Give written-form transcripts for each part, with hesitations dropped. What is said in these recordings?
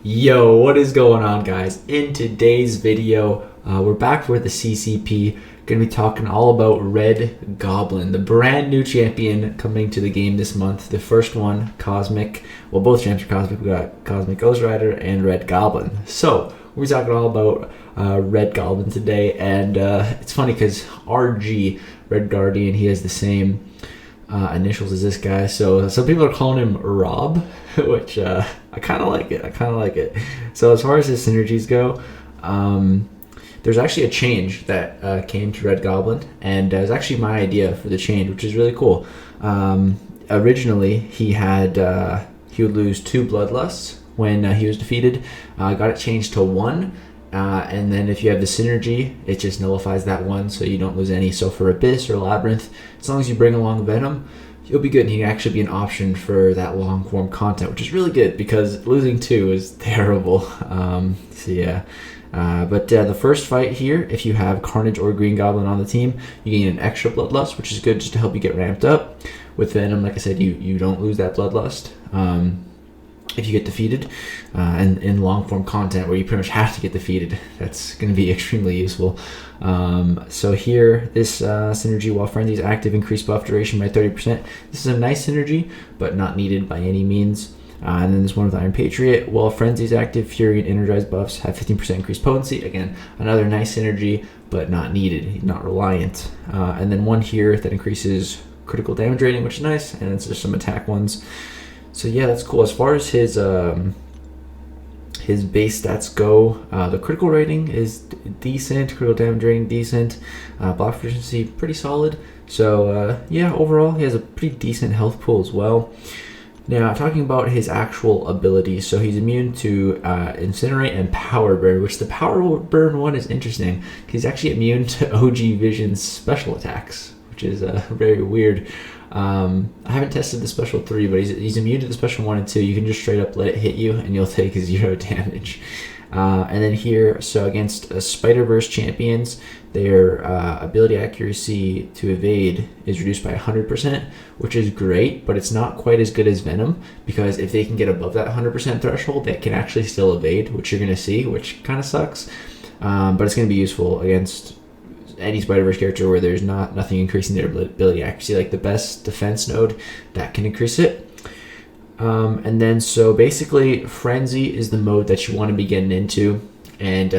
Yo, what is going on, guys? In today's video, we're back with the CCP. Gonna be talking all about Red Goblin, the brand new champion coming to the game this month. The first one, Cosmic. Well, both champs are Cosmic. We got Cosmic Ghost Rider and Red Goblin. So we're talking all about Red Goblin today, and it's funny because RG, Red Guardian, he has the same initials as this guy. So some people are calling him Rob, which I kind of like it. So as far as his synergies go, there's actually a change that came to Red Goblin, and it was actually my idea for the change, which is really cool. Originally, he would lose 2 Bloodlusts when he was defeated. Got it changed to 1. And then if you have the synergy, it just nullifies that 1, so you don't lose any. So for Abyss or Labyrinth, as long as you bring along Venom, you'll be good, and he can actually be an option for that long form content, which is really good because losing 2 is terrible. But the first fight here, if you have Carnage or Green Goblin on the team, you gain an extra Bloodlust, which is good just to help you get ramped up. With Venom, like I said, you don't lose that Bloodlust if you get defeated, and in long form content where you pretty much have to get defeated, that's going to be extremely useful. So here, this synergy, while Frenzy is active, increase buff duration by 30%. This is a nice synergy, but not needed by any means. And then this one with Iron Patriot, while Frenzy is active, Fury and Energized buffs have 15% increased potency. Again, another nice synergy, but not needed, not reliant. And then one here that increases critical damage rating, which is nice, and it's just some attack ones. So yeah, that's cool. As far as his base stats go, the critical rating is decent, critical damage rating decent, block efficiency pretty solid. So yeah, overall he has a pretty decent health pool as well. Now, talking about his actual abilities, so he's immune to Incinerate and Power Burn, which the Power Burn one is interesting. He's actually immune to OG Vision's special attacks, which is very weird. I haven't tested the special 3, but he's immune to the special 1 and 2. You can just straight up let it hit you, and you'll take 0 damage. And then here, so against Spiderverse champions, their ability accuracy to evade is reduced by 100%, which is great, but it's not quite as good as Venom, because if they can get above that 100% threshold, they can actually still evade, which you're going to see, which kind of sucks. But it's going to be useful against any Spider-Verse character where there's nothing increasing their ability accuracy, like the best defense node, that can increase it. And then so basically Frenzy is the mode that you want to be getting into, and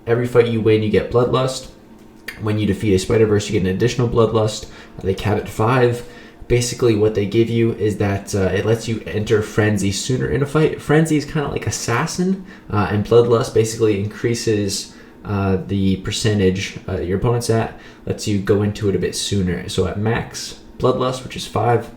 every fight you win you get Bloodlust. When you defeat a Spider-Verse you get an additional Bloodlust. They cap it to 5. Basically what they give you is that it lets you enter Frenzy sooner in a fight. Frenzy is kind of like Assassin, and Bloodlust basically increases the percentage your opponent's at, lets you go into it a bit sooner. So at max Bloodlust, which is 5,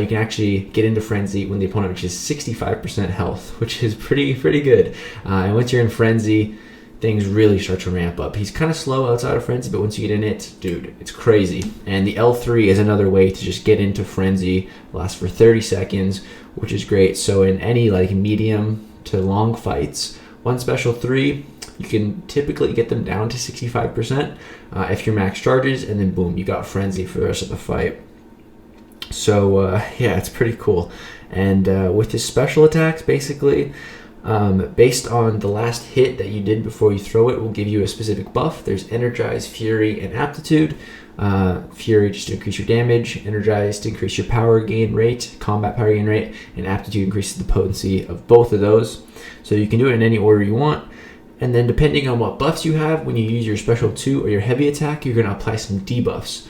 you can actually get into Frenzy when the opponent reaches 65% health, which is pretty good. And once you're in Frenzy, things really start to ramp up. He's kind of slow outside of Frenzy, but once you get in it, dude, it's crazy. And the L3 is another way to just get into Frenzy, lasts for 30 seconds, which is great. So in any like medium to long fights, one special 3, you can typically get them down to 65% if your max charges, and then boom, you got Frenzy for the rest of the fight. So yeah, it's pretty cool. And with his special attacks, basically, based on the last hit that you did before you throw it, will give you a specific buff. There's Energize, Fury, and Aptitude. Fury just to increase your damage, Energize to increase your power gain rate, combat power gain rate, and Aptitude increases the potency of both of those. So you can do it in any order you want. And then depending on what buffs you have, when you use your special 2 or your heavy attack, you're going to apply some debuffs.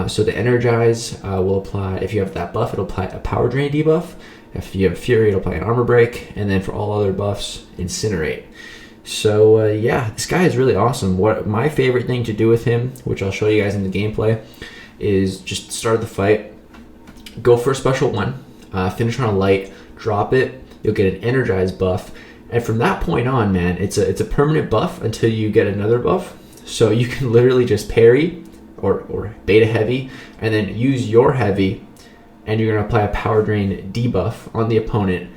So the Energize will apply, if you have that buff, it'll apply a power drain debuff. If you have Fury, it'll apply an armor break. And then for all other buffs, Incinerate. So yeah, this guy is really awesome. What my favorite thing to do with him, which I'll show you guys in the gameplay, is just start the fight, go for a special 1, finish on a light, drop it, you'll get an Energize buff. And from that point on, man, it's a permanent buff until you get another buff. So you can literally just parry or beta heavy, and then use your heavy, and you're gonna apply a power drain debuff on the opponent,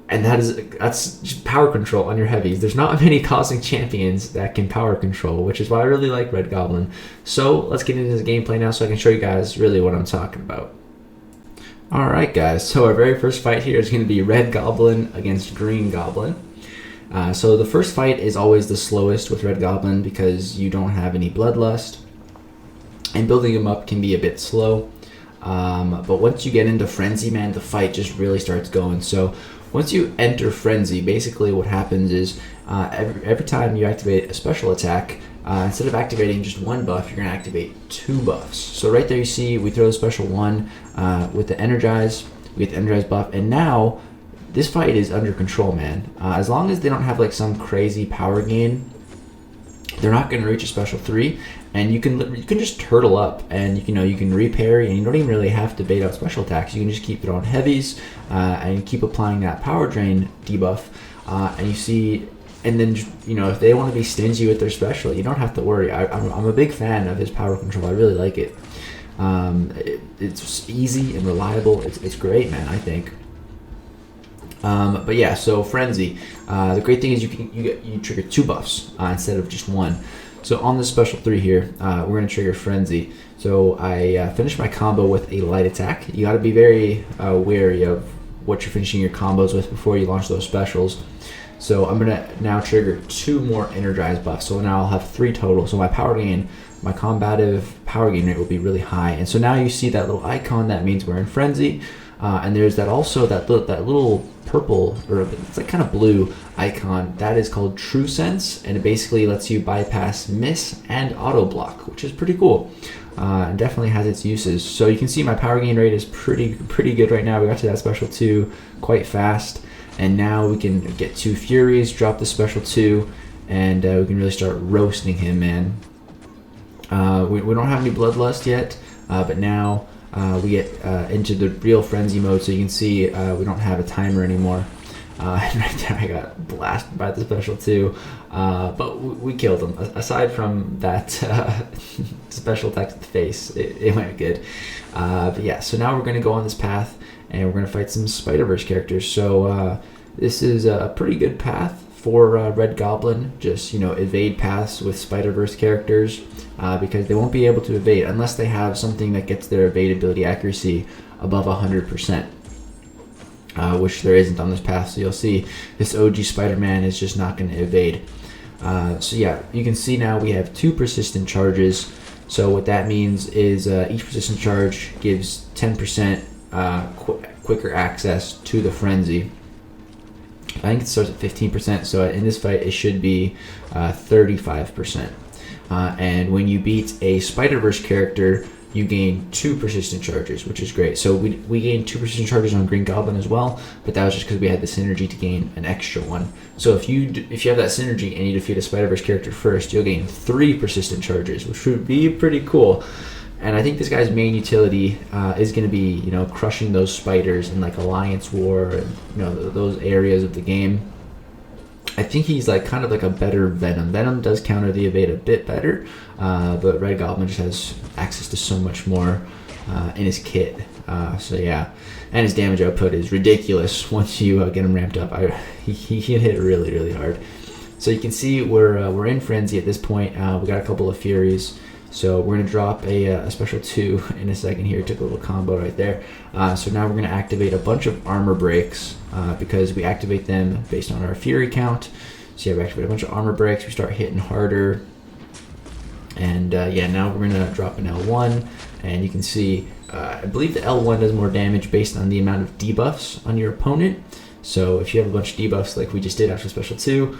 and that's just power control on your heavies. There's not many Cosmic champions that can power control, which is why I really like Red Goblin. So let's get into the gameplay now, so I can show you guys really what I'm talking about. Alright guys, so our very first fight here is going to be Red Goblin against Green Goblin. So the first fight is always the slowest with Red Goblin because you don't have any bloodlust, and building him up can be a bit slow. But once you get into Frenzy, man, the fight just really starts going. So once you enter Frenzy, basically what happens is every time you activate a special attack, instead of activating just one buff, you're going to activate 2 buffs. So right there you see we throw the special 1 with the Energize, we get the Energize buff, and now this fight is under control, man. As long as they don't have like some crazy power gain, they're not going to reach a special 3, and you can just turtle up, and you can reparry, and you don't even really have to bait out special attacks. You can just keep throwing heavies and keep applying that power drain debuff, and you see. And then, if they want to be stingy with their special, you don't have to worry. I'm a big fan of his power control. I really like it. It's easy and reliable. It's great, man, I think. But yeah, so Frenzy. The great thing is you trigger 2 buffs instead of just 1. So on this special 3 here, we're going to trigger Frenzy. So I finished my combo with a light attack. You got to be very wary of what you're finishing your combos with before you launch those specials. So I'm going to now trigger 2 more Energize buffs. So now I'll have 3 total. So my power gain, my combative power gain rate will be really high. And so now you see that little icon, that means we're in Frenzy. And there's that little purple, or it's like kind of blue icon, that is called True Sense, and it basically lets you bypass miss and auto block, which is pretty cool. And definitely has its uses. So you can see my power gain rate is pretty good right now. We got to that special 2 quite fast, and now we can get 2 Furies, drop the special 2, and we can really start roasting him, man. We don't have any Bloodlust yet, but now we get into the real Frenzy mode, so you can see we don't have a timer anymore. And right there I got blasted by the special 2, but we killed him. Aside from that special attack to the face, it went good. But yeah, so now we're going to go on this path, and we're going to fight some Spiderverse characters. So this is a pretty good path for Red Goblin. Just, evade paths with Spiderverse characters, because they won't be able to evade unless they have something that gets their evade ability accuracy above 100%, which there isn't on this path. So you'll see this OG Spider-Man is just not going to evade. So yeah, you can see now we have 2 persistent charges. So what that means is each persistent charge gives 10% quicker access to the Frenzy. I think it starts at 15%, so in this fight it should be 35%. And when you beat a Spider-Verse character, you gain 2 persistent charges, which is great. So we gained 2 persistent charges on Green Goblin as well, but that was just because we had the synergy to gain an extra one. So if you have that synergy and you defeat a Spider-Verse character first, you'll gain 3 persistent charges, which would be pretty cool. And I think this guy's main utility is going to be, crushing those spiders in like Alliance War and those areas of the game. I think he's kind of like a better Venom. Venom does counter the evade a bit better, but Red Goblin just has access to so much more in his kit. So yeah, and his damage output is ridiculous once you get him ramped up. He can hit really hard. So you can see we're in Frenzy at this point. We got a couple of Furies. So we're going to drop a special 2 in a second here. Took a little combo right there. So now we're going to activate a bunch of armor breaks because we activate them based on our Fury count. So yeah, we activate a bunch of armor breaks. We start hitting harder. And yeah, now we're going to drop an L1. And you can see, I believe the L1 does more damage based on the amount of debuffs on your opponent. So if you have a bunch of debuffs like we just did after special 2,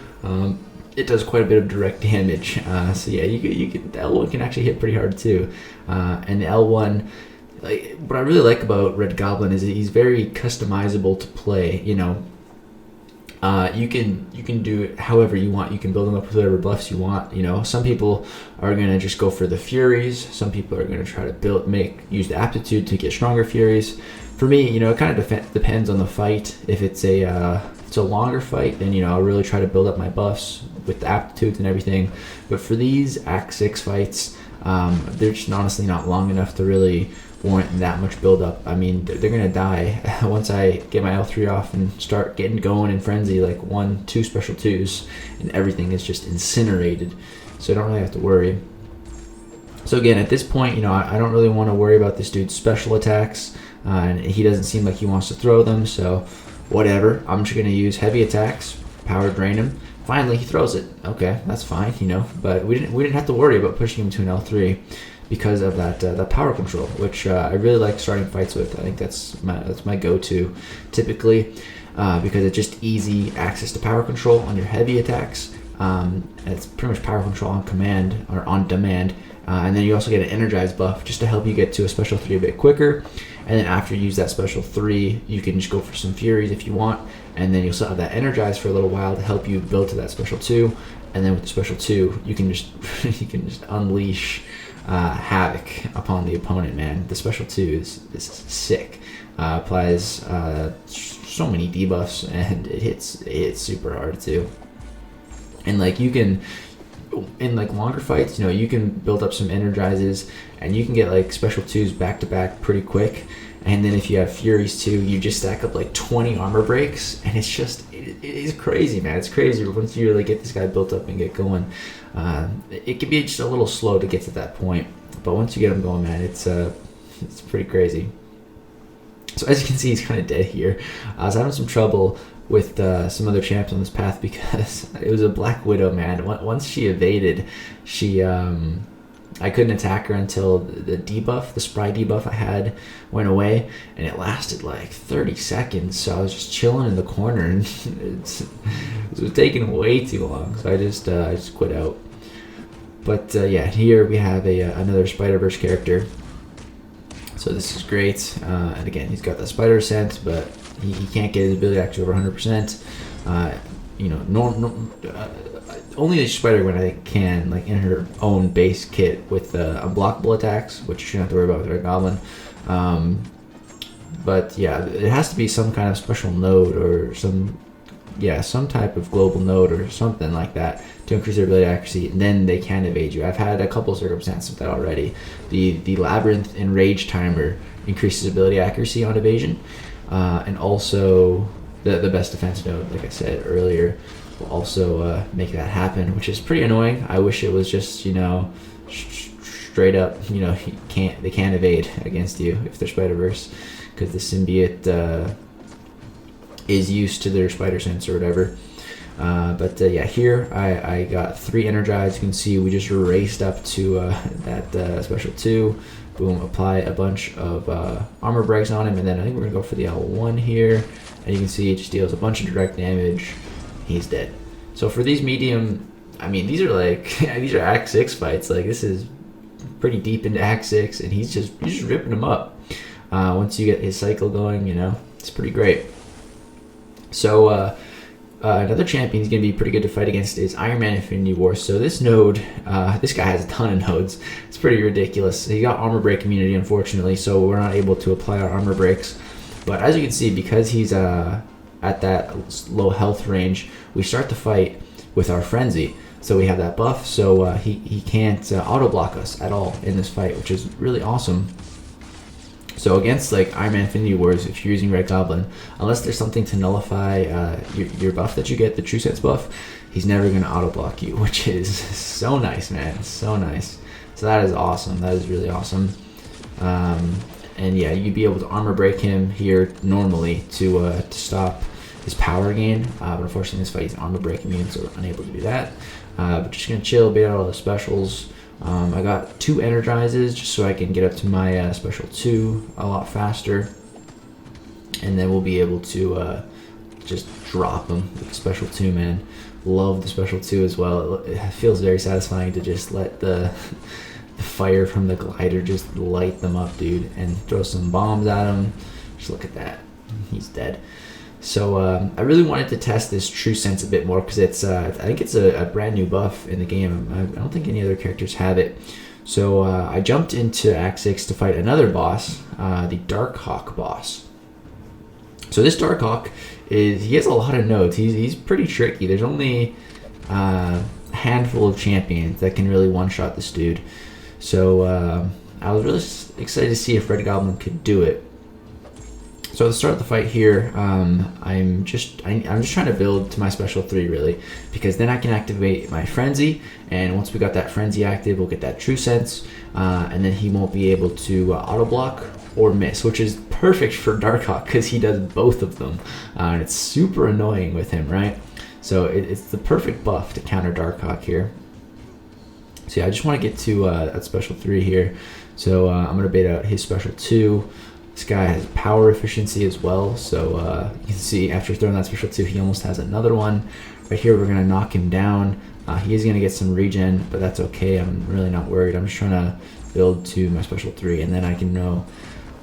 it does quite a bit of direct damage. So yeah, the L1 can actually hit pretty hard too. And the L1, what I really like about Red Goblin is that he's very customizable to play. You can do it however you want. You can build him up with whatever buffs you want. Some people are gonna just go for the Furies. Some people are gonna try to use the aptitude to get stronger Furies. For me, it kind of depends on the fight. If it's a longer fight, then I'll really try to build up my buffs with the aptitudes and everything. But for these Act 6 fights, they're just honestly not long enough to really warrant that much build up. I mean, they're gonna die once I get my L3 off and start getting going in Frenzy, like 1-2 special 2s, and everything is just incinerated. So I don't really have to worry. So again, at this point, I don't really want to worry about this dude's special attacks, and he doesn't seem like he wants to throw them. So whatever, I'm just going to use heavy attacks, power drain him. Finally, he throws it. Okay, that's fine, you know. But we didn't have to worry about pushing him to an L3 because of that power control, which I really like starting fights with. I think that's my go-to typically, because it's just easy access to power control on your heavy attacks. It's pretty much power control on command or on demand, and then you also get an energized buff just to help you get to a special 3 a bit quicker. And then after you use that special 3, you can just go for some Furies if you want, and then you'll still have that energized for a little while to help you build to that special 2. And then with the special 2, you can just unleash havoc upon the opponent, man. The special 2 is sick. Applies so many debuffs, and it hits super hard too. And like you can, in like longer fights, you know, you can build up some energizes, and you can get like special 2s back to back pretty quick. And then if you have Furies too, you just stack up like 20 armor breaks, and it's just it is crazy, man. It's crazy once you really get this guy built up and get going. It can be just a little slow to get to that point, but once you get him going, man, it's pretty crazy. So as you can see, he's kind of dead here. I was having some trouble with some other champs on this path because it was a Black Widow, man. Once she evaded, I couldn't attack her until the debuff, the spry debuff I had, went away, and it lasted like 30 seconds. So I was just chilling in the corner, and it was taking way too long. So I just quit out. But yeah, here we have another Spiderverse character. So this is great, and again, he's got the spider sense, but he can't get his ability actually over 100%. You know, only the Spider-Gwen I think can, like in her own base kit with unblockable attacks, which you shouldn't have to worry about with Red Goblin. But yeah, it has to be some kind of special node or some type of global node or something like that to increase their ability accuracy, and then they can evade you. I've had a couple of circumstances with that already. The Labyrinth and Rage timer increases ability accuracy on evasion, and also the best defense node, like I said earlier, will also make that happen, which is pretty annoying. I wish it was just, you know, straight up, you know, they can't evade against you if they're Spider-Verse, because the Symbiote is used to their spider sense or whatever. But yeah, here I got 3 energized. You can see we just raced up to that special 2. Boom, apply a bunch of armor breaks on him, and then I think we're gonna go for the L1 here, and you can see it just deals a bunch of direct damage. He's dead. So for these medium, I mean, these are like these are Act 6 fights. Like, this is pretty deep into Act 6, and he's just ripping them up. Once you get his cycle going, you know, it's pretty great. So another champion he's going to be pretty good to fight against is Iron Man Infinity War. So this node, this guy has a ton of nodes. It's pretty ridiculous. He got armor break immunity, unfortunately, so we're not able to apply our armor breaks. But as you can see, because he's at that low health range, we start the fight with our Frenzy. So we have that buff, so he can't auto block us at all in this fight, which is really awesome. So against like Iron Man Infinity Wars, if you're using Red Goblin, unless there's something to nullify your buff that you get, the True Sense buff, he's never going to auto block you, which is so nice, man. So nice. So that is awesome. That is really awesome. And yeah, you'd be able to armor break him here normally to stop his power gain. But unfortunately, in this fight, he's armor break immune, so we're unable to do that. But just going to chill, bait out all the specials. I got 2 energizes just so I can get up to my special 2 a lot faster, and then we'll be able to just drop them with the special 2, man. Love the special 2 as well. It feels very satisfying to just let the fire from the glider just light them up, dude, and throw some bombs at him. Just look at that. He's dead. So I really wanted to test this True Sense a bit more because it's I think it's a brand new buff in the game. I don't think any other characters have it. So I jumped into Act 6 to fight another boss, the Darkhawk boss. So this Darkhawk he has a lot of nodes. He's pretty tricky. There's only a handful of champions that can really one-shot this dude. So I was really excited to see if Red Goblin could do it. So to start the fight here, I'm just trying to build to my special 3 really, because then I can activate my Frenzy, and once we got that Frenzy active, we'll get that True Sense, and then he won't be able to auto block or miss, which is perfect for Darkhawk because he does both of them, and it's super annoying with him, right? So it's the perfect buff to counter Darkhawk here. So yeah, I just want to get to that special 3 here. So I'm going to bait out his special 2. This guy has power efficiency as well. So you can see after throwing that special 2, he almost has another one. Right here, we're going to knock him down. He is going to get some regen, but that's okay. I'm really not worried. I'm just trying to build to my special 3, and then I can know.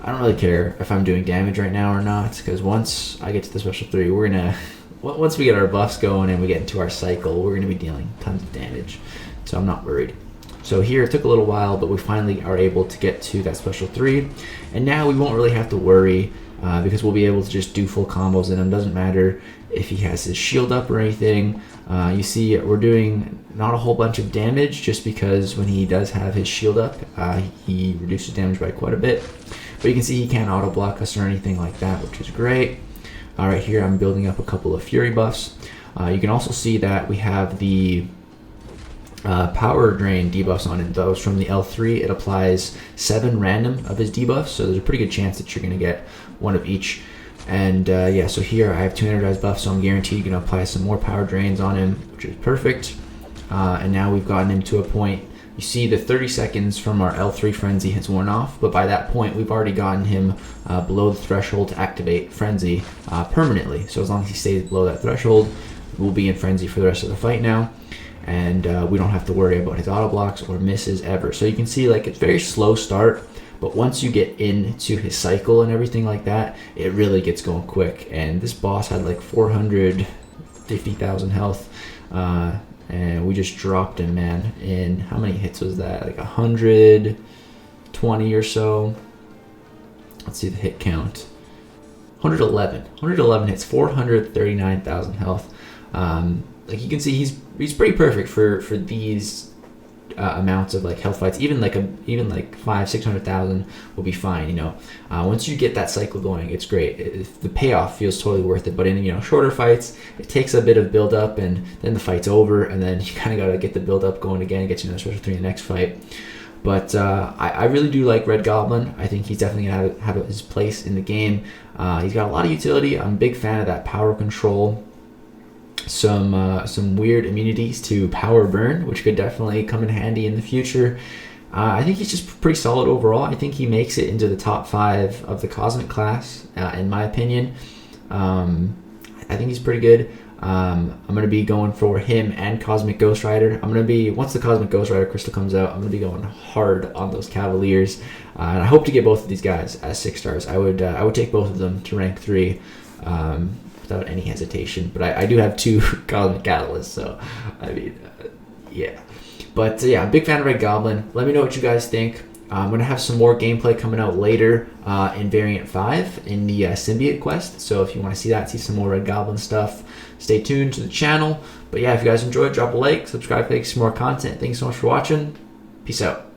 I don't really care if I'm doing damage right now or not, because once I get to the special 3, we're going to... Once we get our buffs going and we get into our cycle, we're going to be dealing tons of damage. So I'm not worried. So here it took a little while, but we finally are able to get to that special 3. And now we won't really have to worry because we'll be able to just do full combos in him. Doesn't matter if he has his shield up or anything. You see we're doing not a whole bunch of damage just because when he does have his shield up, he reduces damage by quite a bit. But you can see he can't auto block us or anything like that, which is great. Right here I'm building up a couple of fury buffs. You can also see that we have the power drain debuffs on it. Those from the L3, it applies 7 random of his debuffs, so there's a pretty good chance that you're going to get one of each. And yeah, so here I have 2 energized buffs, so I'm guaranteed going to apply some more power drains on him, which is perfect. And now we've gotten him to a point. You see the 30 seconds from our L3 Frenzy has worn off, but by that point we've already gotten him below the threshold to activate Frenzy permanently. So as long as he stays below that threshold, we'll be in Frenzy for the rest of the fight now. And we don't have to worry about his auto blocks or misses ever. So you can see like it's very slow start, but once you get into his cycle and everything like that, it really gets going quick. And this boss had like 450,000 health. And we just dropped him, man. In how many hits was that? Like 120 or so. Let's see the hit count. 111. 111 hits, 439,000 health. Like you can see, he's pretty perfect for these amounts of like health fights. Even like 500,000-600,000 will be fine. You know, once you get that cycle going, it's great. The payoff feels totally worth it. But in shorter fights, it takes a bit of build up, and then the fight's over, and then you kind of gotta get the build up going again, get you another special 3 in the next fight. But I really do like Red Goblin. I think he's definitely gonna have his place in the game. He's got a lot of utility. I'm a big fan of that power control. Some weird immunities to power burn, which could definitely come in handy in the future. I think he's just pretty solid overall. I think he makes it into the top 5 of the Cosmic class, in my opinion. I think he's pretty good. I'm going to be going for him and Cosmic Ghost Rider. Once the Cosmic Ghost Rider crystal comes out, I'm going to be going hard on those Cavaliers. And I hope to get both of these guys as 6 stars. I would take both of them to rank 3. Without any hesitation, but I do have 2 Cosmic Catalysts, so I mean, yeah. But yeah, I'm a big fan of Red Goblin. Let me know what you guys think. I'm going to have some more gameplay coming out later in Variant 5 in the Symbiote quest, so if you want to see that, see some more Red Goblin stuff, stay tuned to the channel. But yeah, if you guys enjoyed, drop a like, subscribe, thanks for more content. Thanks so much for watching. Peace out.